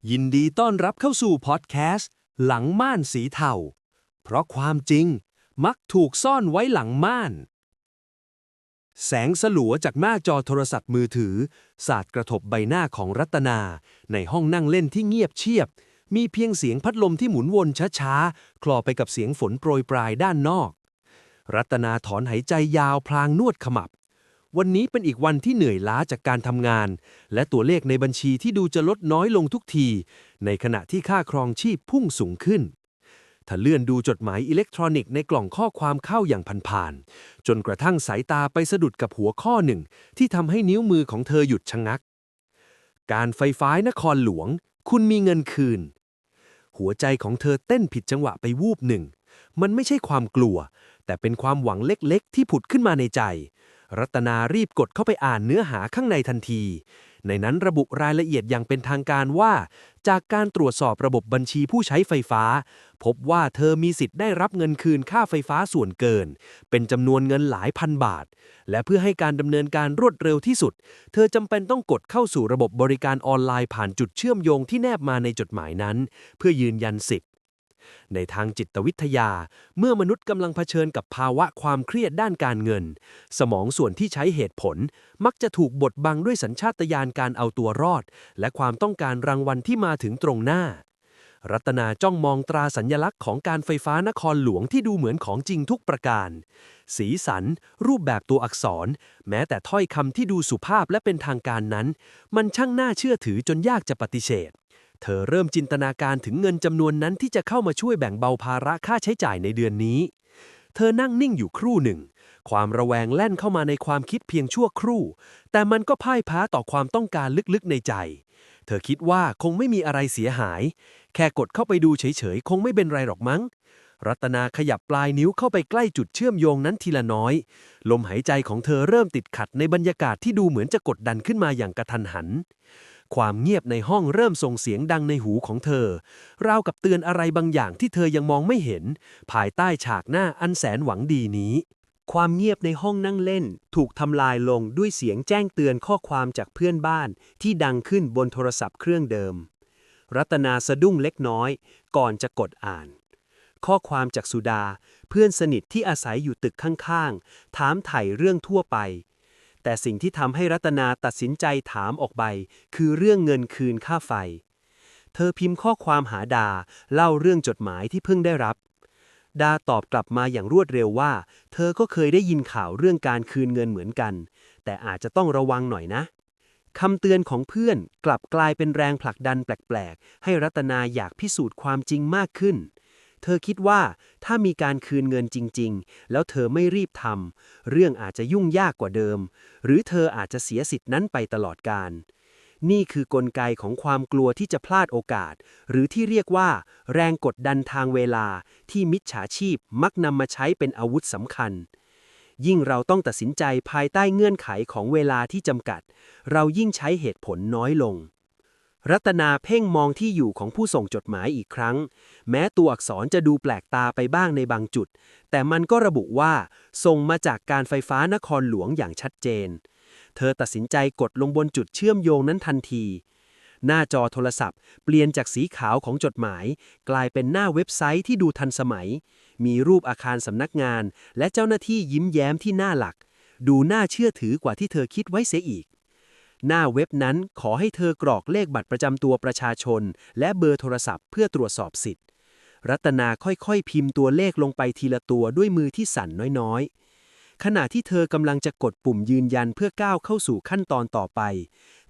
ยินดีต้อนรับเข้าสู่พอดแคสต์หลังม่านสีเทาเพราะความจริงมักถูกซ่อนไว้หลังม่าน แสงสลัวจากหน้าจอโทรศัพท์มือถือสาดกระทบใบหน้าของรัตนาในห้องนั่งเล่นที่เงียบเชียบ มีเพียงเสียงพัดลมที่หมุนวนช้าๆ คลอไปกับเสียงฝนโปรยปลายด้านนอก รัตนาถอนหายใจยาวพลางนวดขมับ วันนี้เป็นอีกวันที่เหนื่อยล้าจากการทำงาน และตัวเลขในบัญชีที่ดูจะลดน้อยลงทุกที ในขณะที่ค่าครองชีพพุ่งสูงขึ้นถ้าเลื่อนดูจดหมายอิเล็กทรอนิกส์ในกล่องข้อความเข้าอย่างผ่านๆจนกระทั่งสายตาไปสะดุดกับหัวข้อหนึ่งที่ทำให้นิ้วมือของเธอหยุดชะงัก การไฟฟ้านครหลวง คุณมีเงินคืน หัวใจของเธอเต้นผิดจังหวะไปวูบหนึ่ง มันไม่ใช่ความกลัว แต่เป็นความหวังเล็กๆที่ผุดขึ้นมาในใจ รัตนารีบกดเข้าไปอ่านเนื้อหาข้างในทันที ในนั้นระบุรายละเอียดอย่างเป็นทางการว่า จากการตรวจสอบระบบบัญชีผู้ใช้ไฟฟ้า พบว่าเธอมีสิทธิ์ได้รับเงินคืนค่าไฟฟ้าส่วนเกิน เป็นจำนวนเงินหลายพันบาท และเพื่อให้การดำเนินการรวดเร็วที่สุด เธอจำเป็นต้องกดเข้าสู่ระบบบริการออนไลน์ผ่านจุดเชื่อมโยงที่แนบมาในจดหมายนั้น เพื่อยืนยันสิทธิ์ ในทางจิตวิทยา เมื่อมนุษย์กำลังเผชิญกับภาวะความเครียดด้านการเงิน สมองส่วนที่ใช้เหตุผล มักจะถูกบดบังด้วยสัญชาตญาณการเอาตัวรอด และความต้องการรางวัลที่มาถึงตรงหน้า รัตนาจ้องมองตราสัญลักษณ์ของการไฟฟ้านครหลวงที่ดูเหมือนของจริงทุกประการ สีสัน รูปแบบตัวอักษร แม้แต่ถ้อยคำที่ดูสุภาพและเป็นทางการนั้น มันช่างน่าเชื่อถือจนยากจะปฏิเสธ เธอเริ่มจินตนาการถึงเงินจำนวนนั้นที่จะเข้ามาช่วยแบ่งเบาภาระค่าใช้จ่ายในเดือนนี้ เธอนั่งนิ่งอยู่ครู่หนึ่ง ความระแวงแล่นเข้ามาในความคิดเพียงชั่วครู่ แต่มันก็พ่ายแพ้ต่อความต้องการลึกๆในใจ เธอคิดว่าคงไม่มีอะไรเสียหาย แค่กดเข้าไปดูเฉยๆคงไม่เป็นไรหรอกมั้ง รัตนาขยับปลายนิ้วเข้าไปใกล้จุดเชื่อมโยงนั้นทีละน้อย ลมหายใจของเธอเริ่มติดขัดในบรรยากาศที่ดูเหมือนจะกดดันขึ้นมาอย่างกระทันหัน ความเงียบในห้องเริ่มส่งเสียงดังในหูของเธอ ราวกับเตือนอะไรบางอย่างที่เธอยังมองไม่เห็น ภายใต้ฉากหน้าอันแสนหวังดีนี้ ความเงียบในห้องนั่งเล่นถูกทำลายลงด้วยเสียงแจ้งเตือนข้อความจากเพื่อนบ้านที่ดังขึ้นบนโทรศัพท์เครื่องเดิม รัตนาสะดุ้งเล็กน้อยก่อนจะกดอ่าน ข้อความจากสุดาเพื่อนสนิทที่อาศัยอยู่ตึกข้างๆถามไถ่เรื่องทั่วไปแต่สิ่งที่ทำให้รัตนาตัดสินใจถามออกไปคือเรื่องเงินคืนค่าไฟเธอพิมพ์ข้อความหาดาเล่าเรื่องจดหมายที่เพิ่งได้รับดาตอบกลับมาอย่างรวดเร็วว่าเธอก็เคยได้ยินข่าวเรื่องการคืนเงินเหมือนกันแต่อาจจะต้องระวังหน่อยนะคำเตือนของเพื่อนกลับกลายเป็นแรงผลักดันแปลกๆให้รัตนาอยากพิสูจน์ความจริงมากขึ้นเธอคิดว่าถ้ามีการคืนเงินจริงๆแล้วเธอไม่รีบทำเรื่องอาจจะยุ่งยากกว่าเดิมหรือเธออาจจะเสียสิทธินั้นไปตลอดกาลนี่คือกลไกของความกลัวที่จะพลาดโอกาสหรือที่เรียกว่าแรงกดดันทางเวลาที่มิจฉาชีพมักนำมาใช้เป็นอาวุธสำคัญยิ่งเราต้องตัดสินใจภายใต้เงื่อนไขของเวลาที่จำกัดเรายิ่งใช้เหตุผลน้อยลงรัตนาเพ่งมองที่อยู่ของผู้ส่งจดหมายอีกครั้งแม้ตัวอักษรจะดูแปลกตาไปบ้างในบางจุดแต่มันก็ระบุว่าส่งมาจากการไฟฟ้านครหลวงอย่างชัดเจนเธอตัดสินใจกดลงบนจุดเชื่อมโยงนั้นทันทีหน้าจอโทรศัพท์เปลี่ยนจากสีขาวของจดหมายกลายเป็นหน้าเว็บไซต์ที่ดูทันสมัยมีรูปอาคารสำนักงานและเจ้าหน้าที่ยิ้มแย้มที่หน้าหลักดูน่าเชื่อถือกว่าที่เธอคิดไว้เสียอีกหน้าเว็บนั้นขอให้เธอกรอกเลขบัตรประจำตัวประชาชนและเบอร์โทรศัพท์เพื่อตรวจสอบสิทธิ์รัตนาค่อยๆพิมพ์ตัวเลขลงไปทีละตัวด้วยมือที่สั่นน้อยๆขณะที่เธอกำลังจะกดปุ่มยืนยันเพื่อก้าวเข้าสู่ขั้นตอนต่อไป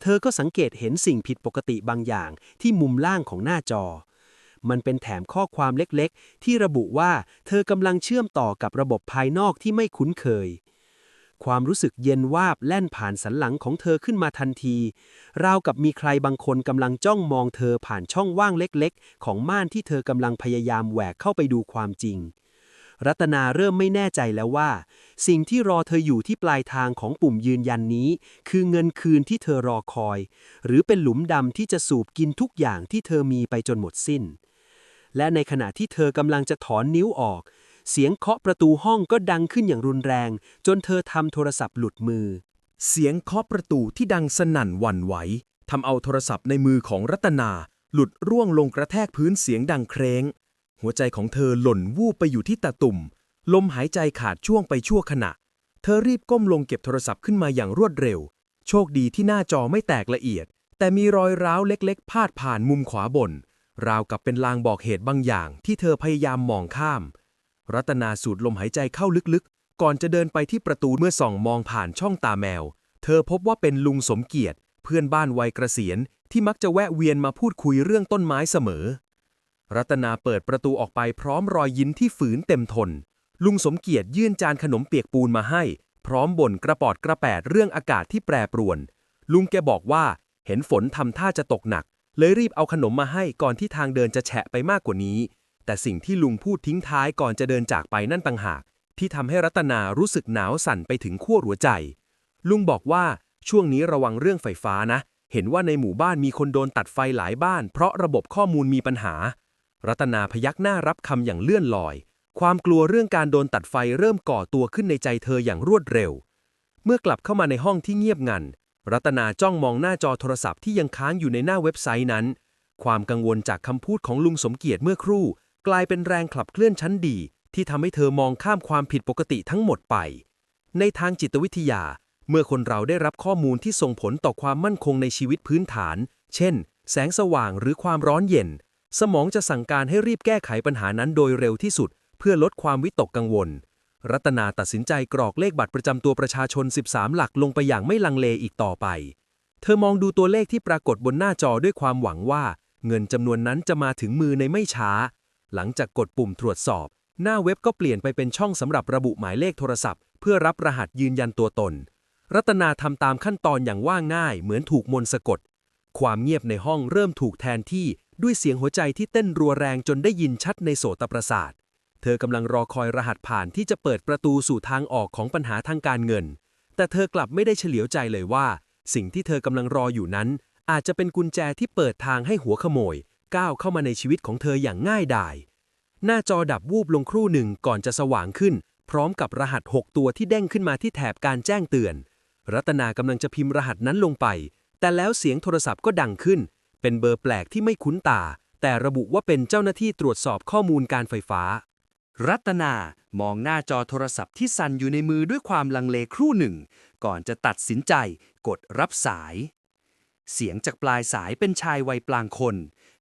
เธอก็สังเกตเห็นสิ่งผิดปกติบางอย่างที่มุมล่างของหน้าจอมันเป็นแถมข้อความเล็กๆที่ระบุว่าเธอกำลังเชื่อมต่อกับระบบภายนอกที่ไม่คุ้นเคยความรู้สึกเย็นวาบแล่นผ่านสันหลังของเธอขึ้นมาทันทีราวกับมีใครบางคนกำลังจ้องมองเธอผ่านช่องว่างเล็กๆของม่านที่เธอกำลังพยายามแหวกเข้าไปดูความจริงรัตนาเริ่มไม่แน่ใจแล้วว่าสิ่งที่รอเธออยู่ที่ปลายทางของปุ่มยืนยันนี้คือเงินคืนที่เธอรอคอยหรือเป็นหลุมดำที่จะสูบกินทุกอย่างที่เธอมีไปจนหมดสิ้นและในขณะที่เธอกำลังจะถอนนิ้วออกเสียงเคาะประตูห้องก็ดังขึ้นอย่างรุนแรงจนเธอทำโทรศัพท์หลุดมือเสียงเคาะประตูที่ดังสนั่นหวั่นไหวทำเอาโทรศัพท์ในมือของรัตนา หลุดร่วงลงกระแทกพื้นเสียงดังเคร้งหัวใจของเธอหล่นวูบไปอยู่ที่ตาตุ่มลมหายใจขาดช่วงไปชั่วขณะเธอรีบก้มลงเก็บโทรศัพท์ขึ้นมาอย่างรวดเร็วโชคดีที่หน้าจอไม่แตกละเอียดแต่มีรอยร้าวเล็กๆพาดผ่านมุมขวาบนราวกับเป็นลางบอกเหตุบางอย่างที่เธอพยายามมองข้ามรัตนาสูดลมหายใจเข้าลึกๆก่อนจะเดินไปที่ประตูเมื่อส่องมองผ่านช่องตาแมวเธอพบว่าเป็นลุงสมเกียรติเพื่อนบ้านวัยเกษียณที่มักจะแวะเวียนมาพูดคุยเรื่องต้นไม้เสมอรัตนาเปิดประตูออกไปพร้อมรอยยิ้มที่ฝืนเต็มทนลุงสมเกียรติยื่นจานขนมเปียกปูนมาให้พร้อมบ่นกระปอดกระแปดเรื่องอากาศที่แปรปรวนลุงแกบอกว่าเห็นฝนทำท่าจะตกหนักเลยรีบเอาขนมมาให้ก่อนที่ทางเดินจะแฉะไปมากกว่านี้แต่สิ่งที่ลุงพูดทิ้งท้ายก่อนจะเดินจากไปนั่นต่างหากที่ทำให้รัตนารู้สึกหนาวสั่นไปถึงขั้วหัวใจลุงบอกว่าช่วงนี้ระวังเรื่องไฟฟ้านะเห็นว่าในหมู่บ้านมีคนโดนตัดไฟหลายบ้านเพราะระบบข้อมูลมีปัญหารัตนาพยักหน้ารับคำอย่างเลื่อนลอยความกลัวเรื่องการโดนตัดไฟเริ่มก่อตัวขึ้นในใจเธออย่างรวดเร็วเมื่อกลับเข้ามาในห้องที่เงียบงันรัตนาจ้องมองหน้าจอโทรศัพท์ที่ยังค้างอยู่ในหน้าเว็บไซต์นั้นความกังวลจากคำพูดของลุงสมเกียรติเมื่อครู่กลายเป็นแรงขับเคลื่อนชั้นดีที่ทำให้เธอมองข้ามความผิดปกติทั้งหมดไปในทางจิตวิทยาเมื่อคนเราได้รับข้อมูลที่ส่งผลต่อความมั่นคงในชีวิตพื้นฐานเช่นแสงสว่างหรือความร้อนเย็นสมองจะสั่งการให้รีบแก้ไขปัญหานั้นโดยเร็วที่สุดเพื่อลดความวิตกกังวลรัตนาตัดสินใจกรอกเลขบัตรประจำตัวประชาชน13หลักลงไปอย่างไม่ลังเลอีกต่อไปเธอมองดูตัวเลขที่ปรากฏบนหน้าจอด้วยความหวังว่าเงินจำนวนนั้นจะมาถึงมือในไม่ช้าหลังจากกดปุ่มตรวจสอบหน้าเว็บก็เปลี่ยนไปเป็นช่องสำหรับระบุหมายเลขโทรศัพท์เพื่อรับรหัสยืนยันตัวตนรัตนาทำตามขั้นตอนอย่างว่าง่ายเหมือนถูกมนต์สะกดความเงียบในห้องเริ่มถูกแทนที่ด้วยเสียงหัวใจที่เต้นรัวแรงจนได้ยินชัดในโสตประสาทเธอกำลังรอคอยรหัสผ่านที่จะเปิดประตูสู่ทางออกของปัญหาทางการเงินแต่เธอกลับไม่ได้เฉลียวใจเลยว่าสิ่งที่เธอกำลังรออยู่นั้นอาจจะเป็นกุญแจที่เปิดทางให้หัวขโมยก้าวเข้ามาในชีวิตของเธออย่างง่ายดายหน้าจอดับวูบลงครู่หนึ่งก่อนจะสว่างขึ้นพร้อมกับรหัส6ตัวที่เด้งขึ้นมาที่แถบการแจ้งเตือนรัตนากำลังจะพิมพ์รหัสนั้นลงไปแต่แล้วเสียงโทรศัพท์ก็ดังขึ้นเป็นเบอร์แปลกที่ไม่คุ้นตาแต่ระบุว่าเป็นเจ้าหน้าที่ตรวจสอบข้อมูลการไฟฟ้ารัตนามองหน้าจอโทรศัพท์ที่สั่นอยู่ในมือด้วยความลังเลครู่หนึ่งก่อนจะตัดสินใจกดรับสายเสียงจากปลายสายเป็นชายวัยกลางคน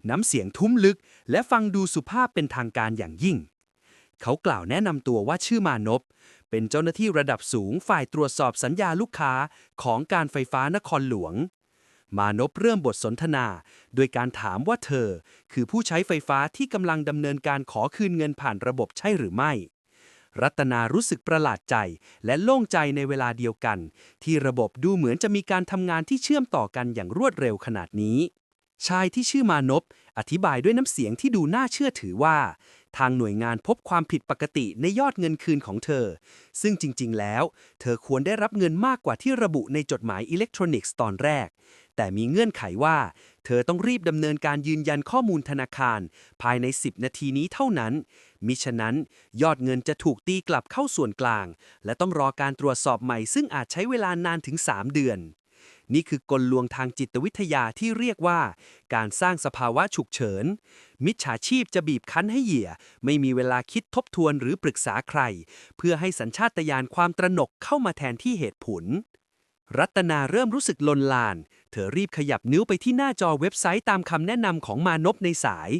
น้ำเสียงทุ้มลึกและฟังดูสุภาพเป็นทางการอย่างยิ่งเขากล่าวแนะนำตัวว่าชื่อมานพเป็นเจ้าหน้าที่ระดับสูงฝ่ายตรวจสอบสัญญาลูกค้าของการไฟฟ้านครหลวงมานพเริ่มบทสนทนาโดยการถามว่าเธอคือผู้ใช้ไฟฟ้าที่กำลังดำเนินการขอคืนเงินผ่านระบบใช่หรือไม่รัตนารู้สึกประหลาดใจและโล่งใจในเวลาเดียวกันที่ระบบดูเหมือนจะมีการทำงานที่เชื่อมต่อกันอย่างรวดเร็วขนาดนี้ชายที่ชื่อมานพอธิบายด้วยน้ำเสียงที่ดูน่าเชื่อถือว่าทางหน่วยงานพบความผิดปกติในยอดเงินคืนของเธอซึ่งจริงๆแล้วเธอควรได้รับเงินมากกว่าที่ระบุในจดหมายอิเล็กทรอนิกส์ตอนแรกแต่มีเงื่อนไขว่าเธอต้องรีบดำเนินการยืนยันข้อมูลธนาคารภายใน10นาทีนี้เท่านั้นมิฉะนั้นยอดเงินจะถูกตีกลับเข้าส่วนกลางและต้องรอการตรวจสอบใหม่ซึ่งอาจใช้เวลานานถึง3เดือนนี่คือกลลวงทางจิตวิทยาที่เรียกว่าการสร้างสภาวะฉุกเฉินมิจฉาชีพจะบีบคั้นให้เหยื่อไม่มีเวลาคิดทบทวนหรือปรึกษาใครเพื่อให้สัญชาตญาณความตระหนกเข้ามาแทนที่เหตุผลรัตนาเริ่มรู้สึกลนลานเธอรีบขยับนิ้วไปที่หน้าจอเว็บไซต์ตามคำแนะนำของมานพในสาย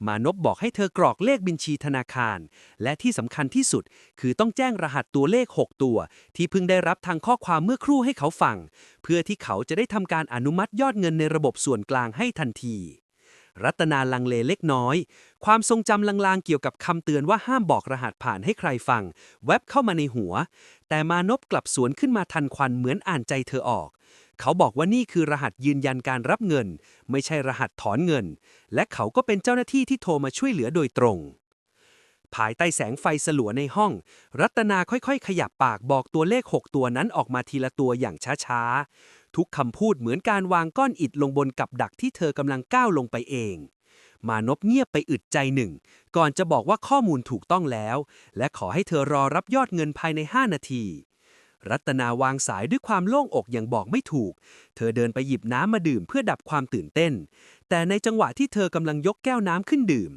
มานพบอกให้เธอกรอกเลขบัญชีธนาคารและที่สำคัญที่สุดคือต้องแจ้งรหัสตัวเลข6ตัวที่เพิ่งได้รับทางข้อความเมื่อครู่ให้เขาฟังเพื่อที่เขาจะได้ทำการอนุมัติยอดเงินในระบบส่วนกลางให้ทันทีรัตนาลังเลเล็กน้อยความทรงจำลางๆเกี่ยวกับคำเตือนว่าห้ามบอกรหัสผ่านให้ใครฟังแวบเข้ามาในหัวแต่มานพกลับสวนขึ้นมาทันควันเหมือนอ่านใจเธอออกเขาบอกว่านี่คือรหัสยืนยันการรับเงินไม่ใช่รหัสถอนเงินและเขาก็เป็นเจ้าหน้าที่ที่โทรมาช่วยเหลือโดยตรงภายใต้แสงไฟสลัวในห้องรัตนาค่อยๆขยับปากบอกตัวเลข6ตัวนั้นออกมาทีละตัวอย่างช้าๆทุกคำพูดเหมือนการวางก้อนอิฐลงบนกับดักที่เธอกำลังก้าวลงไปเองมานพเงียบไปอึดใจหนึ่งก่อนจะบอกว่าข้อมูลถูกต้องแล้วและขอให้เธอรอรับยอดเงินภายใน5นาทีรัตนาวางสายด้วยความโล่งอกอย่างบอกไม่ถูกเธอเดินไปหยิบน้ำมาดื่มเพื่อดับความตื่นเต้น แต่ในจังหวะที่เธอกำลังยกแก้วน้ำขึ้นดื่ม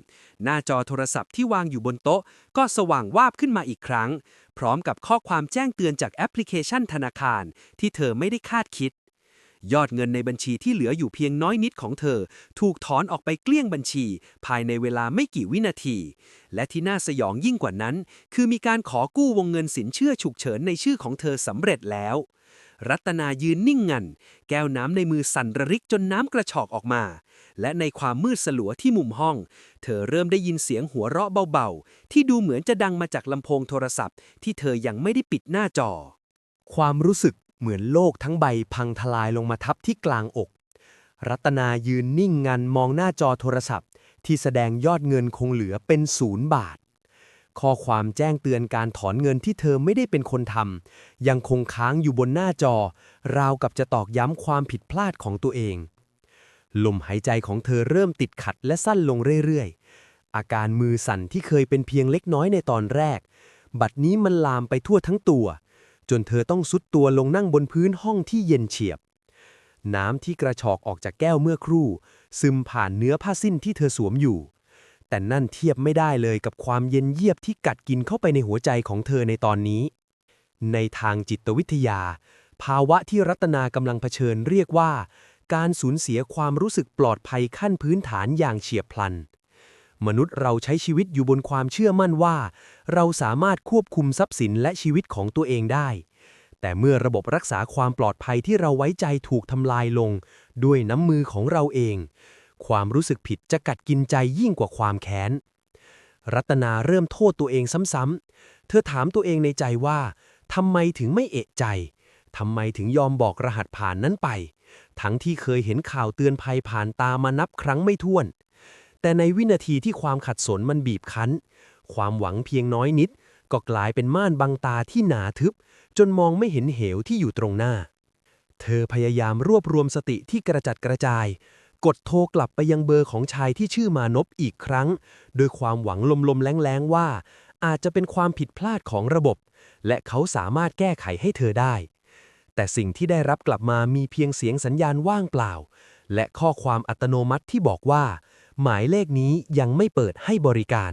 หน้าจอโทรศัพท์ที่วางอยู่บนโต๊ะก็สว่างวาบขึ้นมาอีกครั้งพร้อมกับข้อความแจ้งเตือนจากแอปพลิเคชันธนาคารที่เธอไม่ได้คาดคิดยอดเงินในบัญชีที่เหลืออยู่เพียงน้อยนิดของเธอถูกถอนออกไปเกลี้ยงบัญชีภายในเวลาไม่กี่วินาทีและที่น่าสยองยิ่งกว่านั้นคือมีการขอกู้วงเงินสินเชื่อฉุกเฉินในชื่อของเธอสำเร็จแล้วรัตนายืนนิ่งงันแก้วน้ำในมือสั่นระริกจนน้ำกระชอกออกมาและในความมืดสลัวที่มุมห้องเธอเริ่มได้ยินเสียงหัวเราะเบาๆที่ดูเหมือนจะดังมาจากลำโพงโทรศัพท์ที่เธอยังไม่ได้ปิดหน้าจอความรู้สึกเหมือนโลกทั้งใบพังทลายลงมาทับที่กลางอกรัตนายืนนิ่งงันมองหน้าจอโทรศัพท์ที่แสดงยอดเงินคงเหลือเป็น0 บาทข้อความแจ้งเตือนการถอนเงินที่เธอไม่ได้เป็นคนทำยังคงค้างอยู่บนหน้าจอราวกับจะตอกย้ำความผิดพลาดของตัวเองลมหายใจของเธอเริ่มติดขัดและสั้นลงเรื่อยๆอาการมือสั่นที่เคยเป็นเพียงเล็กน้อยในตอนแรกบัดนี้มันลามไปทั่วทั้งตัวจนเธอต้องซุดตัวลงนั่งบนพื้นห้องที่เย็นเฉียบน้ำที่กระชอกออกจากแก้วเมื่อครู่ซึมผ่านเนื้อผ้าสิ้นที่เธอสวมอยู่แต่นั่นเทียบไม่ได้เลยกับความเย็นเยียบที่กัดกินเข้าไปในหัวใจของเธอในตอนนี้ในทางจิตวิทยาภาวะที่รัตนากำลังเผชิญเรียกว่าการสูญเสียความรู้สึกปลอดภัยขั้นพื้นฐานอย่างเฉียบพลันมนุษย์เราใช้ชีวิตอยู่บนความเชื่อมั่นว่าเราสามารถควบคุมทรัพย์สินและชีวิตของตัวเองได้แต่เมื่อระบบรักษาความปลอดภัยที่เราไว้ใจถูกทำลายลงด้วยน้ำมือของเราเองความรู้สึกผิดจะกัดกินใจยิ่งกว่าความแค้นรัตนาเริ่มโทษตัวเองซ้ำๆเธอถามตัวเองในใจว่าทำไมถึงไม่เอะใจทำไมถึงยอมบอกรหัสผ่านนั้นไปทั้งที่เคยเห็นข่าวเตือนภัยผ่านตามานับครั้งไม่ถ้วนแต่ในวินาทีที่ความขัดสนมันบีบคั้นความหวังเพียงน้อยนิดก็กลายเป็นม่านบังตาที่หนาทึบจนมองไม่เห็นเหวที่อยู่ตรงหน้าเธอพยายามรวบรวมสติที่กระจัดกระจายกดโทรกลับไปยังเบอร์ของชายที่ชื่อมานพอีกครั้งโดยความหวังลมๆแล้งๆว่าอาจจะเป็นความผิดพลาดของระบบและเขาสามารถแก้ไขให้เธอได้แต่สิ่งที่ได้รับกลับมามีเพียงเสียงสัญญาณว่างเปล่าและข้อความอัตโนมัติที่บอกว่าหมายเลขนี้ยังไม่เปิดให้บริการ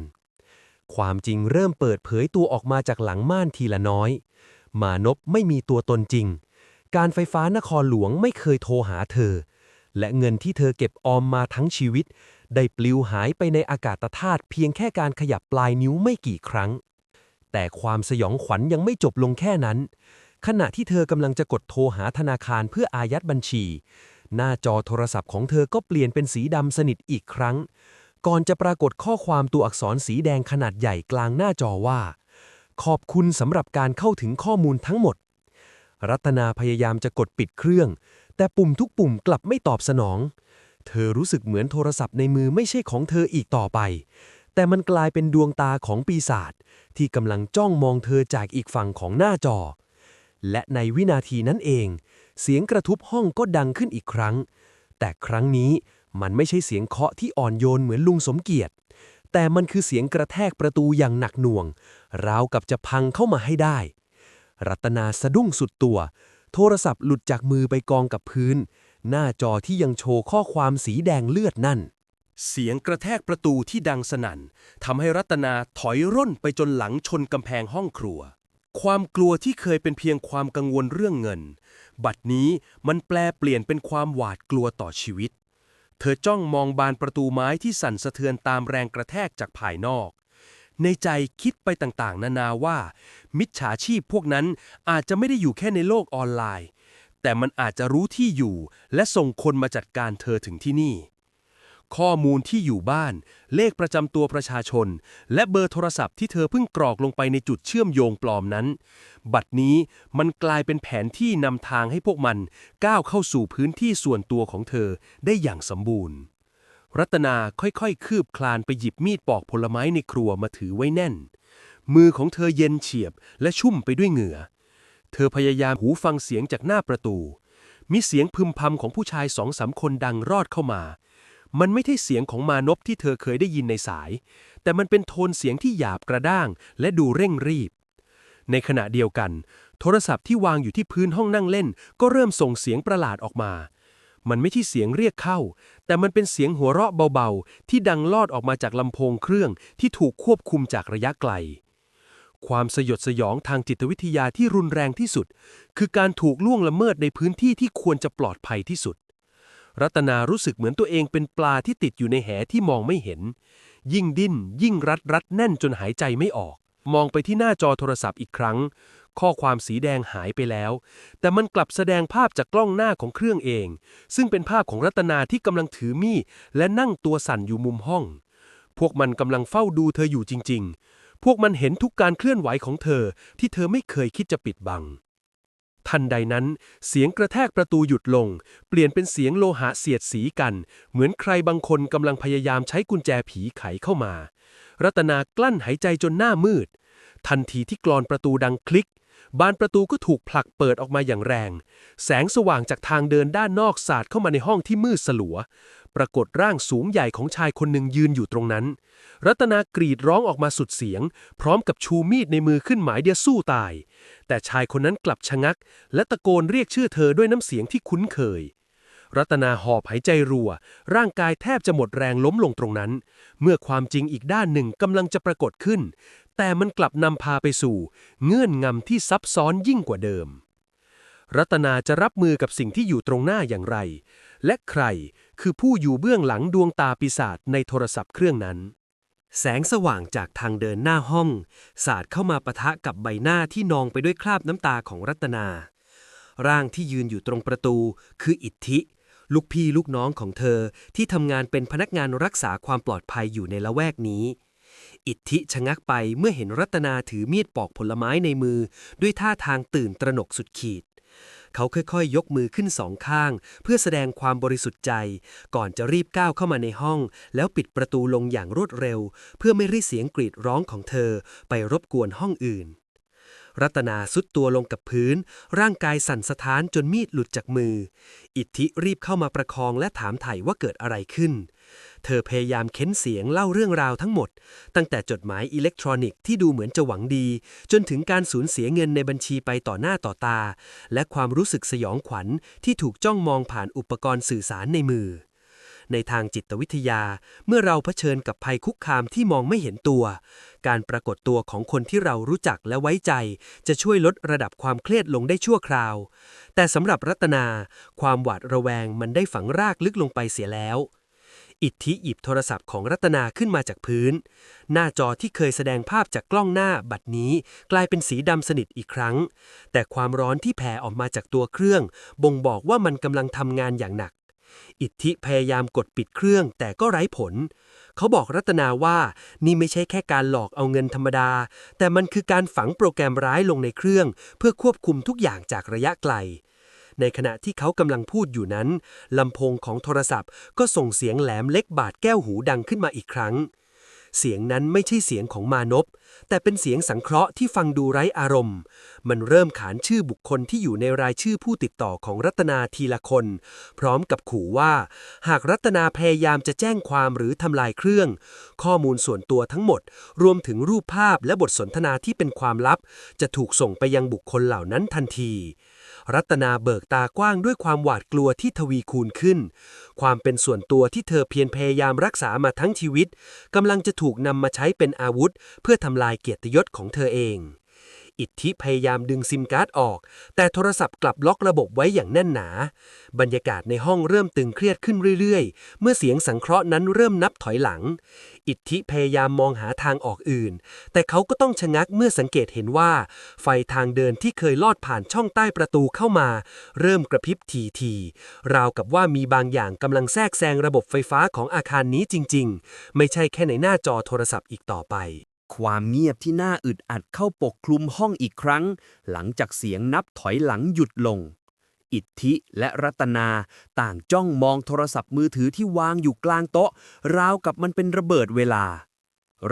ความจริงเริ่มเปิดเผยตัวออกมาจากหลังม่านทีละน้อยมานพไม่มีตัวตนจริงการไฟฟ้านครหลวงไม่เคยโทรหาเธอและเงินที่เธอเก็บออมมาทั้งชีวิตได้ปลิวหายไปในอากาศธาตุเพียงแค่การขยับปลายนิ้วไม่กี่ครั้งแต่ความสยองขวัญยังไม่จบลงแค่นั้นขณะที่เธอกำลังจะกดโทรหาธนาคารเพื่ออายัดบัญชีหน้าจอโทรศัพท์ของเธอก็เปลี่ยนเป็นสีดำสนิทอีกครั้งก่อนจะปรากฏข้อความตัวอักษรสีแดงขนาดใหญ่กลางหน้าจอว่าขอบคุณสำหรับการเข้าถึงข้อมูลทั้งหมดรัตนาพยายามจะกดปิดเครื่องแต่ปุ่มทุกปุ่มกลับไม่ตอบสนองเธอรู้สึกเหมือนโทรศัพท์ในมือไม่ใช่ของเธออีกต่อไปแต่มันกลายเป็นดวงตาของปีศาจที่กำลังจ้องมองเธอจากอีกฝั่งของหน้าจอและในวินาทีนั้นเองเสียงกระทุบห้องก็ดังขึ้นอีกครั้งแต่ครั้งนี้มันไม่ใช่เสียงเคาะที่อ่อนโยนเหมือนลุงสมเกียรติแต่มันคือเสียงกระแทกประตูอย่างหนักหน่วงราวกับจะพังเข้ามาให้ได้รัตนาสะดุ้งสุดตัวโทรศัพท์หลุดจากมือไปกองกับพื้นหน้าจอที่ยังโชว์ข้อความสีแดงเลือดนั่นเสียงกระแทกประตูที่ดังสนั่นทำให้รัตนาถอยร่นไปจนหลังชนกำแพงห้องครัวความกลัวที่เคยเป็นเพียงความกังวลเรื่องเงินบัดนี้มันแปลเปลี่ยนเป็นความหวาดกลัวต่อชีวิตเธอจ้องมองบานประตูไม้ที่สั่นสะเทือนตามแรงกระแทกจากภายนอกในใจคิดไปต่างๆนานาว่ามิจฉาชีพพวกนั้นอาจจะไม่ได้อยู่แค่ในโลกออนไลน์แต่มันอาจจะรู้ที่อยู่และส่งคนมาจัดการเธอถึงที่นี่ข้อมูลที่อยู่บ้านเลขประจำตัวประชาชนและเบอร์โทรศัพท์ที่เธอเพิ่งกรอกลงไปในจุดเชื่อมโยงปลอมนั้นบัดนี้มันกลายเป็นแผนที่นำทางให้พวกมันก้าวเข้าสู่พื้นที่ส่วนตัวของเธอได้อย่างสมบูรณ์รัตนาค่อยๆคืบคลานไปหยิบมีดปอกผลไม้ในครัวมาถือไว้แน่นมือของเธอเย็นเฉียบและชุ่มไปด้วยเหงื่อเธอพยายามหูฟังเสียงจากหน้าประตูมีเสียงพึมพำของผู้ชาย2-3 คนดังรอดเข้ามามันไม่ใช่เสียงของมานพที่เธอเคยได้ยินในสายแต่มันเป็นโทนเสียงที่หยาบกระด้างและดูเร่งรีบในขณะเดียวกันโทรศัพท์ที่วางอยู่ที่พื้นห้องนั่งเล่นก็เริ่มส่งเสียงประหลาดออกมา มันไม่ใช่เสียงเรียกเข้าแต่มันเป็นเสียงหัวเราะเบาๆที่ดังลอดออกมาจากลำโพงเครื่องที่ถูกควบคุมจากระยะไกลความสยดสยองทางจิตวิทยาที่รุนแรงที่สุดคือการถูกล่วงละเมิดในพื้นที่ที่ควรจะปลอดภัยที่สุดรัตนารู้สึกเหมือนตัวเองเป็นปลาที่ติดอยู่ในแหที่มองไม่เห็นยิ่งดิ้นยิ่งรัดแน่นจนหายใจไม่ออกมองไปที่หน้าจอโทรศัพท์อีกครั้งข้อความสีแดงหายไปแล้วแต่มันกลับแสดงภาพจากกล้องหน้าของเครื่องเองซึ่งเป็นภาพของรัตนาที่กำลังถือมีดและนั่งตัวสั่นอยู่มุมห้องพวกมันกำลังเฝ้าดูเธออยู่จริงๆพวกมันเห็นทุกการเคลื่อนไหวของเธอที่เธอไม่เคยคิดจะปิดบังทันใดนั้นเสียงกระแทกประตูหยุดลงเปลี่ยนเป็นเสียงโลหะเสียดสีกันเหมือนใครบางคนกำลังพยายามใช้กุญแจผีไขเข้ามารัตนากลั้นหายใจจนหน้ามืดทันทีที่กลอนประตูดังคลิกบานประตูก็ถูกผลักเปิดออกมาอย่างแรงแสงสว่างจากทางเดินด้านนอกสาดเข้ามาในห้องที่มืดสลัวปรากฏร่างสูงใหญ่ของชายคนหนึ่งยืนอยู่ตรงนั้นรัตนากรีดร้องออกมาสุดเสียงพร้อมกับชูมีดในมือขึ้นหมายเดียวสู้ตายแต่ชายคนนั้นกลับชะงักและตะโกนเรียกชื่อเธอด้วยน้ำเสียงที่คุ้นเคยรัตนาหอบหายใจรัวร่างกายแทบจะหมดแรงล้มลงตรงนั้นเมื่อความจริงอีกด้านหนึ่งกำลังจะปรากฏขึ้นแต่มันกลับนำพาไปสู่เงื่อนงำที่ซับซ้อนยิ่งกว่าเดิมรัตนาจะรับมือกับสิ่งที่อยู่ตรงหน้าอย่างไรและใครคือผู้อยู่เบื้องหลังดวงตาปีศาจในโทรศัพท์เครื่องนั้นแสงสว่างจากทางเดินหน้าห้องสาดเข้ามาปะทะกับใบหน้าที่นองไปด้วยคราบน้ำตาของรัตนาร่างที่ยืนอยู่ตรงประตูคืออิทธิลูกพี่ลูกน้องของเธอที่ทำงานเป็นพนักงานรักษาความปลอดภัยอยู่ในละแวกนี้อิทธิชะงักไปเมื่อเห็นรัตนาถือมีดปอกผลไม้ในมือด้วยท่าทางตื่นตระหนกสุดขีดเขาค่อยๆยกมือขึ้นสองข้างเพื่อแสดงความบริสุทธิ์ใจก่อนจะรีบก้าวเข้ามาในห้องแล้วปิดประตูลงอย่างรวดเร็วเพื่อไม่ให้เสียงกรีดร้องของเธอไปรบกวนห้องอื่นรัตนาซุดตัวลงกับพื้นร่างกายสั่นสะท้านจนมีดหลุดจากมืออิทธิรีบเข้ามาประคองและถามไถ่ว่าเกิดอะไรขึ้นเธอพยายามเค้นเสียงเล่าเรื่องราวทั้งหมดตั้งแต่จดหมายอิเล็กทรอนิกส์ที่ดูเหมือนจะหวังดีจนถึงการสูญเสียเงินในบัญชีไปต่อหน้าต่อตาและความรู้สึกสยองขวัญที่ถูกจ้องมองผ่านอุปกรณ์สื่อสารในมือในทางจิตวิทยาเมื่อเราเผชิญกับภัยคุกคามที่มองไม่เห็นตัวการปรากฏตัวของคนที่เรารู้จักและไว้ใจจะช่วยลดระดับความเครียดลงได้ชั่วคราวแต่สำหรับรัตนาความหวาดระแวงมันได้ฝังรากลึกลงไปเสียแล้วอิทธิหยิบโทรศัพท์ของรัตนาขึ้นมาจากพื้นหน้าจอที่เคยแสดงภาพจากกล้องหน้าบัดนี้กลายเป็นสีดำสนิทอีกครั้งแต่ความร้อนที่แผ่ออกมาจากตัวเครื่องบ่งบอกว่ามันกำลังทำงานอย่างหนักอิทธิพยายามกดปิดเครื่องแต่ก็ไร้ผลเขาบอกรัตนาว่านี่ไม่ใช่แค่การหลอกเอาเงินธรรมดาแต่มันคือการฝังโปรแกรมร้ายลงในเครื่องเพื่อควบคุมทุกอย่างจากระยะไกลในขณะที่เขากำลังพูดอยู่นั้นลำโพงของโทรศัพท์ก็ส่งเสียงแหลมเล็กบาดแก้วหูดังขึ้นมาอีกครั้งเสียงนั้นไม่ใช่เสียงของมานพแต่เป็นเสียงสังเคราะห์ที่ฟังดูไร้อารมณ์มันเริ่มขานชื่อบุคคลที่อยู่ในรายชื่อผู้ติดต่อของรัตนาทีละคนพร้อมกับขู่ว่าหากรัตนาพยายามจะแจ้งความหรือทำลายเครื่องข้อมูลส่วนตัวทั้งหมดรวมถึงรูปภาพและบทสนทนาที่เป็นความลับจะถูกส่งไปยังบุคคลเหล่านั้นทันทีรัตนาเบิกตากว้างด้วยความหวาดกลัวที่ทวีคูณขึ้นความเป็นส่วนตัวที่เธอเพียรพยายามรักษามาทั้งชีวิตกำลังจะถูกนำมาใช้เป็นอาวุธเพื่อทำลายเกียรติยศของเธอเองอิทธิพยายามดึงซิมการ์ดออกแต่โทรศัพท์กลับล็อกระบบไว้อย่างแน่นหนาบรรยากาศในห้องเริ่มตึงเครียดขึ้นเรื่อยๆเมื่อเสียงสังเคราะห์นั้นเริ่มนับถอยหลังอิทธิพยายามมองหาทางออกอื่นแต่เขาก็ต้องชะงักเมื่อสังเกตเห็นว่าไฟทางเดินที่เคยลอดผ่านช่องใต้ประตูเข้ามาเริ่มกระพริบทีๆราวกับว่ามีบางอย่างกำลังแทรกแซงระบบไฟฟ้าของอาคารนี้จริงๆไม่ใช่แค่ในหน้าจอโทรศัพท์อีกต่อไปความเงียบที่น่าอึดอัดเข้าปกคลุมห้องอีกครั้งหลังจากเสียงนับถอยหลังหยุดลงอิทธิและรัตนาต่างจ้องมองโทรศัพท์มือถือที่วางอยู่กลางโต๊ะราวกับมันเป็นระเบิดเวลา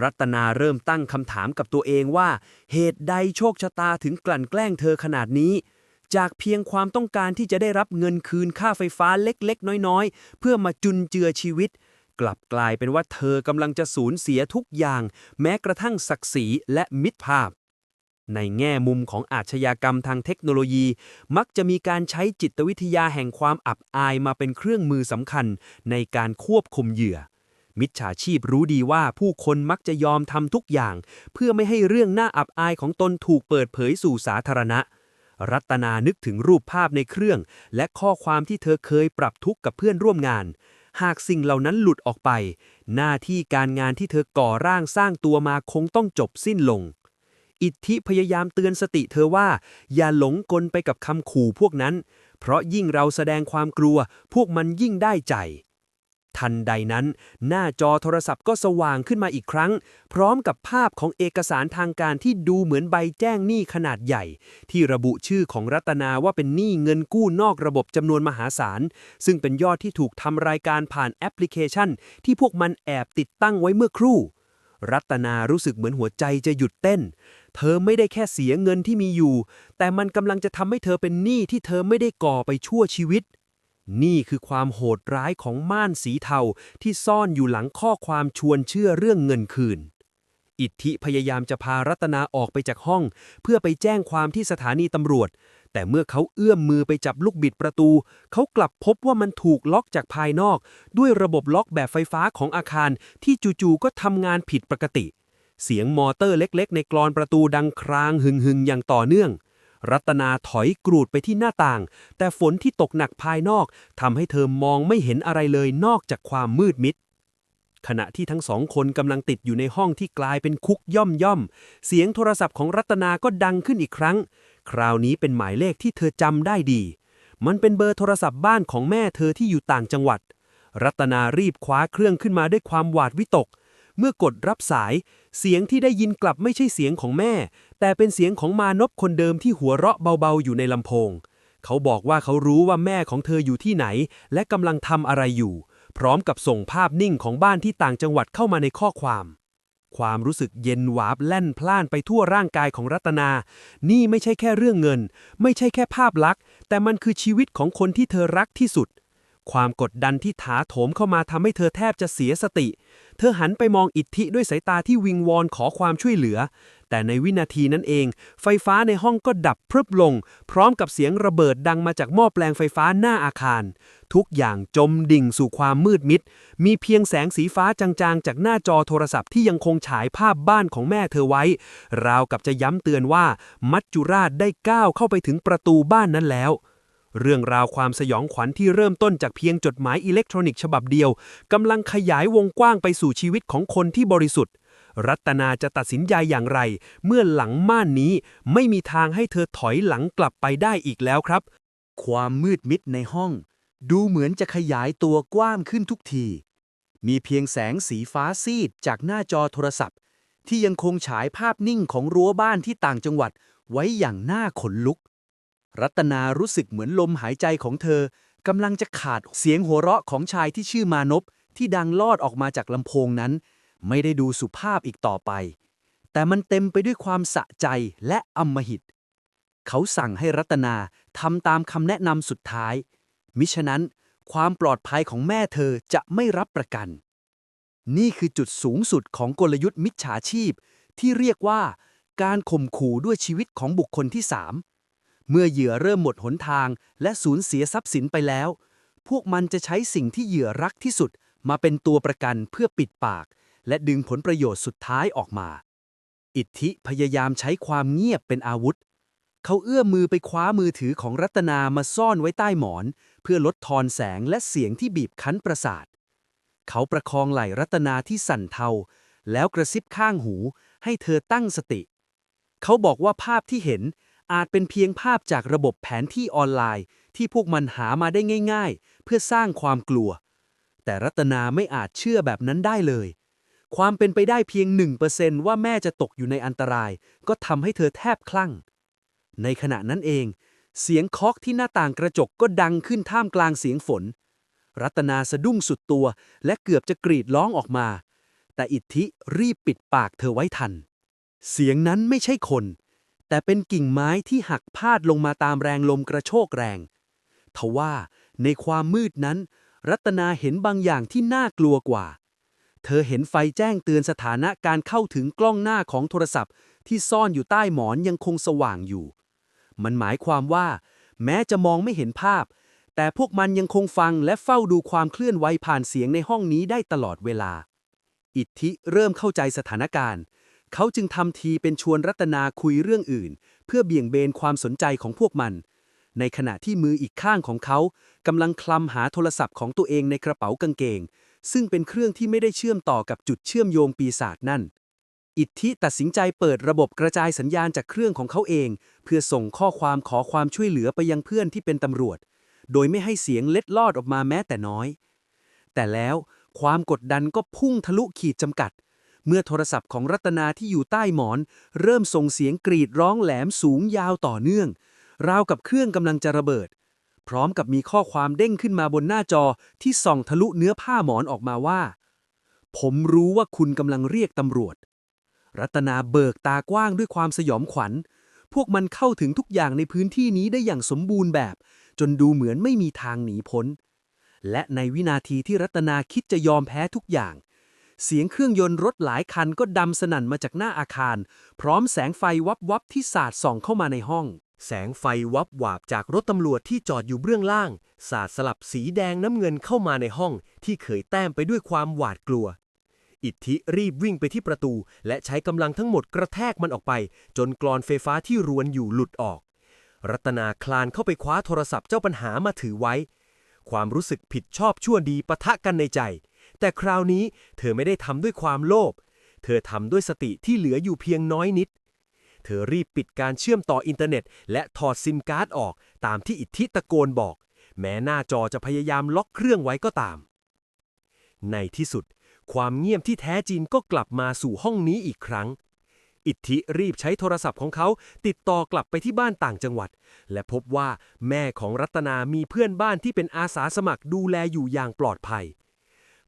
รัตนาเริ่มตั้งคำถามกับตัวเองว่าเหตุใดโชคชะตาถึงกลั่นแกล้งเธอขนาดนี้จากเพียงความต้องการที่จะได้รับเงินคืนค่าไฟฟ้าเล็กๆน้อยๆเพื่อมาจุนเจือชีวิตกลับกลายเป็นว่าเธอกำลังจะสูญเสียทุกอย่างแม้กระทั่งศักดิ์ศรีและมิตรภาพ ในแง่มุมของอาชญากรรมทางเทคโนโลยี มักจะมีการใช้จิตวิทยาแห่งความอับอายมาเป็นเครื่องมือสำคัญในการควบคุมเหยื่อ มิจฉาชีพรู้ดีว่าผู้คนมักจะยอมทำทุกอย่าง เพื่อไม่ให้เรื่องน่าอับอายของตนถูกเปิดเผยสู่สาธารณะ รัตนานึกถึงรูปภาพในเครื่อง และข้อความที่เธอเคยปรับทุกข์กับเพื่อนร่วมงาน หากสิ่งเหล่านั้นหลุดออกไป หน้าที่การงานที่เธอก่อร่างสร้างตัวมาคงต้องจบสิ้นลง อิทธิพยายามเตือนสติเธอว่าอย่าหลงกลไปกับคำขู่พวกนั้น เพราะยิ่งเราแสดงความกลัวพวกมันยิ่งได้ใจ ทันใดนั้น หน้าจอโทรศัพท์ก็สว่างขึ้นมาอีกครั้ง พร้อมกับภาพของเอกสารทางการที่ดูเหมือนใบแจ้งหนี้ขนาดใหญ่ ที่ระบุชื่อของรัตนาว่าเป็นหนี้เงินกู้นอกระบบจำนวนมหาศาล ซึ่งเป็นยอดที่ถูกทำรายการผ่านแอปพลิเคชันที่พวกมันแอบติดตั้งไว้เมื่อครู่ รัตนารู้สึกเหมือนหัวใจจะหยุดเต้น เธอไม่ได้แค่เสียเงินที่มีอยู่ แต่มันกำลังจะทำให้เธอเป็นหนี้ที่เธอไม่ได้ก่อไปชั่วชีวิต นี่คือความโหดร้ายของม่านสีเทาที่ซ่อนอยู่หลังข้อความชวนเชื่อเรื่องเงินคืน อิทธิพยายามจะพารัตนาออกไปจากห้องเพื่อไปแจ้งความที่สถานีตำรวจ แต่เมื่อเขาเอื้อมมือไปจับลูกบิดประตู เขากลับพบว่ามันถูกล็อกจากภายนอกด้วยระบบล็อกแบบไฟฟ้าของอาคารที่จู่ๆก็ทำงานผิดปกติ เสียงมอเตอร์เล็กๆในกลอนประตูดังครางหึงๆอย่างต่อเนื่อง รัตนาถอยกรูดไปที่หน้าต่าง แต่ฝนที่ตกหนักภายนอกทำให้เธอมองไม่เห็นอะไรเลยนอกจากความมืดมิด ขณะที่ทั้งสองคนกำลังติดอยู่ในห้องที่กลายเป็นคุกย่อมเสียงโทรศัพท์ของรัตนาก็ดังขึ้นอีกครั้ง คราวนี้เป็นหมายเลขที่เธอจำได้ดี มันเป็นเบอร์โทรศัพท์บ้านของแม่เธอที่อยู่ต่างจังหวัด รัตนารีบคว้าเครื่องขึ้นมาด้วยความหวาดวิตก เมื่อกดรับสาย เสียงที่ได้ยินกลับไม่ใช่เสียงของแม่ แต่เป็นเสียงของมานพคนเดิมที่หัวเราะเบาๆอยู่ในลำโพง เขาบอกว่าเขารู้ว่าแม่ของเธออยู่ที่ไหน และกำลังทำอะไรอยู่ พร้อมกับส่งภาพนิ่งของบ้านที่ต่างจังหวัดเข้ามาในข้อความ ความรู้สึกเย็นหวาบแล่นพล่านไปทั่วร่างกายของรัตนา นี่ไม่ใช่แค่เรื่องเงิน ไม่ใช่แค่ภาพลักษณ์ แต่มันคือชีวิตของคนที่เธอรักที่สุด ความกดดันที่ถาโถมเข้ามาทำให้เธอแทบจะเสียสติ เธอหันไปมองอิทธิด้วยสายตาที่วิงวอนขอความช่วยเหลือ แต่ในวินาทีนั้นเอง ไฟฟ้าในห้องก็ดับพรึบลง พร้อมกับเสียงระเบิดดังมาจากหม้อแปลงไฟฟ้าหน้าอาคาร ทุกอย่างจมดิ่งสู่ความมืดมิด มีเพียงแสงสีฟ้าจางๆจากหน้าจอโทรศัพท์ที่ยังคงฉายภาพบ้านของแม่เธอไว้ ราวกับจะย้ำเตือนว่ามัจจุราชได้ก้าวเข้าไปถึงประตูบ้านนั้นแล้ว เรื่องราวความสยองขวัญที่เริ่มต้นจากเพียงจดหมายอิเล็กทรอนิกส์ฉบับเดียวกำลังขยายวงกว้างไปสู่ชีวิตของคนที่บริสุทธิ์ รัตนาจะตัดสินใจอย่างไร เมื่อหลังม่านนี้ไม่มีทางให้เธอถอยหลังกลับไปได้อีกแล้วครับ ความมืดมิดในห้อง ดูเหมือนจะขยายตัวกว้างขึ้นทุกที มีเพียงแสงสีฟ้าซีดจากหน้าจอโทรศัพท์ ที่ยังคงฉายภาพนิ่งของรั้วบ้านที่ต่างจังหวัดไว้อย่างน่าขนลุก รัตนารู้สึกเหมือนลมหายใจของเธอกำลังจะขาดเสียงหัวเราะของชายที่ชื่อมานพที่ดังลอดออกมาจากลำโพงนั้น ไม่ได้ดูสุภาพอีกต่อไป แต่มันเต็มไปด้วยความสะใจและอำมหิต เขาสั่งให้รัตนาทำตามคำแนะนำสุดท้าย มิฉะนั้นความปลอดภัยของแม่เธอจะไม่รับประกัน นี่คือจุดสูงสุดของกลยุทธ์มิจฉาชีพที่เรียกว่าการข่มขู่ด้วยชีวิตของบุคคลที่ 3 เมื่อเหยื่อเริ่มหมดหนทางและสูญเสียทรัพย์สินไปแล้ว พวกมันจะใช้สิ่งที่เหยื่อรักที่สุดมาเป็นตัวประกันเพื่อปิดปากและดึงผลประโยชน์สุดท้ายออกมา อิทธิพยายามใช้ความเงียบเป็นอาวุธ เขาเอื้อมมือไปคว้ามือถือของรัตนามาซ่อนไว้ใต้หมอนเพื่อลดทอนแสงและเสียงที่บีบคั้นประสาท เขาประคองไหล่รัตนาที่สั่นเทาแล้วกระซิบข้างหูให้เธอตั้งสติ เขาบอกว่าภาพที่เห็นอาจเป็นเพียงภาพจากระบบแผนที่ออนไลน์ที่พวกมันหามาได้ง่ายๆเพื่อสร้างความกลัว แต่รัตนาไม่อาจเชื่อแบบนั้นได้เลย ความเป็นไปได้เพียง 1% ว่าแม่จะตกอยู่ในอันตรายก็ทำให้เธอแทบคลั่ง ในขณะนั้นเอง เสียงเคาะที่หน้าต่างกระจกก็ดังขึ้นท่ามกลางเสียงฝน รัตนาสะดุ้งสุดตัวและเกือบจะกรีดร้องออกมา แต่อิทธิรีบปิดปากเธอไว้ทัน เสียงนั้นไม่ใช่คน แต่เป็นกิ่งไม้ที่หักพาดลงมาตามแรงลมกระโชกแรงทว่าในความมืดนั้น รัตนาเห็นบางอย่างที่น่ากลัวกว่า เธอเห็นไฟแจ้งเตือนสถานะการเข้าถึงกล้องหน้าของโทรศัพท์ที่ซ่อนอยู่ใต้หมอนยังคงสว่างอยู่ มันหมายความว่าแม้จะมองไม่เห็นภาพ แต่พวกมันยังคงฟังและเฝ้าดูความเคลื่อนไหวผ่านเสียงในห้องนี้ได้ตลอดเวลา อิทธิเริ่มเข้าใจสถานการณ์ เขาจึงทำทีเป็นชวนรัตนาคุยเรื่องอื่น เพื่อเบี่ยงเบนความสนใจของพวกมัน ในขณะที่มืออีกข้างของเขากำลังคลำหาโทรศัพท์ของตัวเองในกระเป๋ากางเกง ซึ่งเป็นเครื่องที่ไม่ได้เชื่อมต่อกับจุดเชื่อมโยงปีศาจนั่น อิทธิตัดสินใจเปิดระบบกระจายสัญญาณจากเครื่องของเขาเอง เพื่อส่งข้อความขอความช่วยเหลือไปยังเพื่อนที่เป็นตำรวจ โดยไม่ให้เสียงเล็ดลอดออกมาแม้แต่น้อย แต่แล้วความกดดันก็พุ่งทะลุขีดจำกัด เมื่อโทรศัพท์ของรัตนาที่อยู่ใต้หมอน เริ่มส่งเสียงกรีดร้องแหลมสูงยาวต่อเนื่อง ราวกับเครื่องกำลังจะระเบิด พร้อมกับมีข้อความเด้งขึ้นมาบนหน้าจอที่ส่องทะลุเนื้อผ้าหมอนออกมาว่า ผมรู้ว่าคุณกำลังเรียกตำรวจ รัตนาเบิกตากว้างด้วยความสยองขวัญ พวกมันเข้าถึงทุกอย่างในพื้นที่นี้ได้อย่างสมบูรณ์แบบ จนดูเหมือนไม่มีทางหนีพ้น และในวินาทีที่รัตนาคิดจะยอมแพ้ทุกอย่าง เสียงเครื่องยนต์รถหลายคันก็ดำสนั่นมาจากหน้าอาคาร พร้อมแสงไฟวับที่สาดส่องเข้ามาในห้อง แสงไฟวับวาบจากรถตำรวจที่จอดอยู่เบื้องล่าง สาดสลับสีแดงน้ำเงินเข้ามาในห้องที่เคยแต้มไปด้วยความหวาดกลัว อิทธิรีบวิ่งไปที่ประตูและใช้กำลังทั้งหมดกระแทกมันออกไปจนกลอนไฟฟ้าที่รวนอยู่หลุดออก รัตนาคลานเข้าไปคว้าโทรศัพท์เจ้าปัญหามาถือไว้ ความรู้สึกผิดชอบชั่วดีปะทะกันในใจ แต่คราวนี้เธอไม่ได้ทำด้วยความโลภ เธอทำด้วยสติที่เหลืออยู่เพียงน้อยนิด เธอรีบปิดการเชื่อมต่ออินเทอร์เน็ตและถอดซิมการ์ดออกตามที่อิทธิตะโกนบอก แม้หน้าจอจะพยายามล็อกเครื่องไว้ก็ตาม ในที่สุดความเงียบที่แท้จริงก็กลับมาสู่ห้องนี้อีกครั้ง อิทธิรีบใช้โทรศัพท์ของเขาติดต่อกลับไปที่บ้านต่างจังหวัด และพบว่าแม่ของรัตนามีเพื่อนบ้านที่เป็นอาสาสมัครดูแลอยู่อย่างปลอดภัย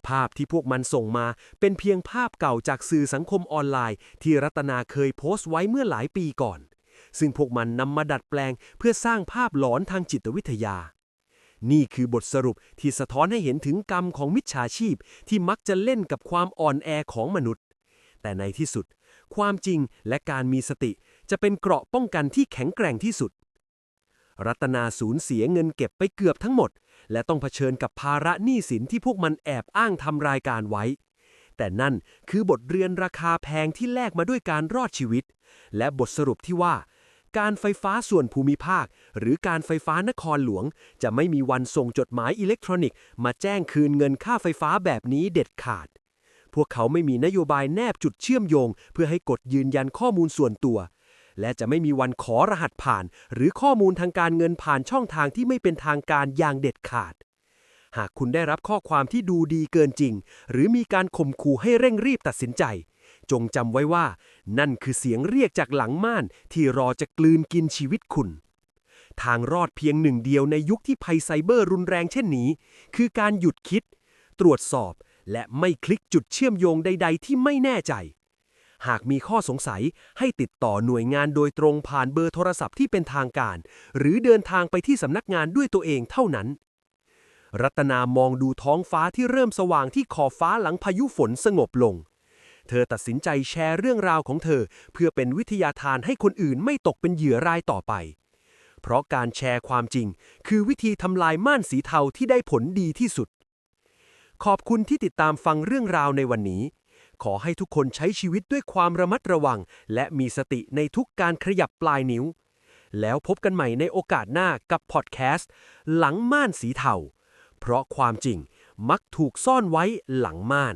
ภาพที่พวกมันส่งมาเป็นเพียงภาพเก่าจากสื่อสังคมออนไลน์ที่รัตนาเคยโพสต์ไว้เมื่อหลายปีก่อน ซึ่งพวกมันนำมาดัดแปลงเพื่อสร้างภาพหลอนทางจิตวิทยา นี่คือบทสรุปที่สะท้อนให้เห็นถึงกรรมของมิจฉาชีพที่มักจะเล่นกับความอ่อนแอของมนุษย์ แต่ในที่สุดความจริงและการมีสติจะเป็นเกราะป้องกันที่แข็งแกร่งที่สุด รัตนาสูญเสียเงินเก็บไปเกือบทั้งหมดและต้องเผชิญกับภาระหนี้สินที่พวกมันแอบอ้างทำรายการไว้ แต่นั่นคือบทเรียนราคาแพงที่แลกมาด้วยการรอดชีวิต และบทสรุปที่ว่าการไฟฟ้าส่วนภูมิภาคหรือการไฟฟ้านครหลวงจะไม่มีวันส่งจดหมายอิเล็กทรอนิกส์มาแจ้งคืนเงินค่าไฟฟ้าแบบนี้เด็ดขาด พวกเขาไม่มีนโยบายแนบจุดเชื่อมโยงเพื่อให้กดยืนยันข้อมูลส่วนตัว และจะไม่มีวันขอรหัสผ่านหรือข้อมูลทางการเงินผ่านช่องทางที่ไม่เป็นทางการอย่างเด็ดขาด หากคุณได้รับข้อความที่ดูดีเกินจริงหรือมีการข่มขู่ให้เร่งรีบตัดสินใจจงจำไว้ว่านั่นคือเสียงเรียกจากหลังม่านที่รอจะกลืนกินชีวิตคุณทางรอดเพียงหนึ่งเดียวในยุคที่ภัยไซเบอร์รุนแรงเช่นนี้คือการหยุดคิดตรวจสอบและไม่คลิกจุดเชื่อมโยงใดๆที่ไม่แน่ใจหากมีข้อสงสัยให้ติดต่อหน่วยงานโดยตรงผ่านเบอร์โทรศัพท์ที่เป็นทางการหรือเดินทางไปที่สำนักงานด้วยตัวเองเท่านั้นรัตนามองดูท้องฟ้าที่เริ่มสว่างที่ขอบฟ้าหลังพายุฝนสงบลงเธอตัดสินใจแชร์เรื่องราวของเธอเพื่อเป็นวิทยาทานให้คนอื่นไม่ตกเป็นเหยื่อรายต่อไปเพราะการแชร์ความจริงคือวิธีทำลายม่านสีเทาที่ได้ผลดีที่สุดขอบคุณที่ติดตามฟังเรื่องราวในวันนี้ขอให้ทุกคนใช้ชีวิตด้วยความระมัดระวังและมีสติในทุกการขยับปลายนิ้วแล้วพบกันใหม่ในโอกาสหน้ากับพอดแคสต์หลังม่านสีเทาเพราะความจริงมักถูกซ่อนไว้หลังม่าน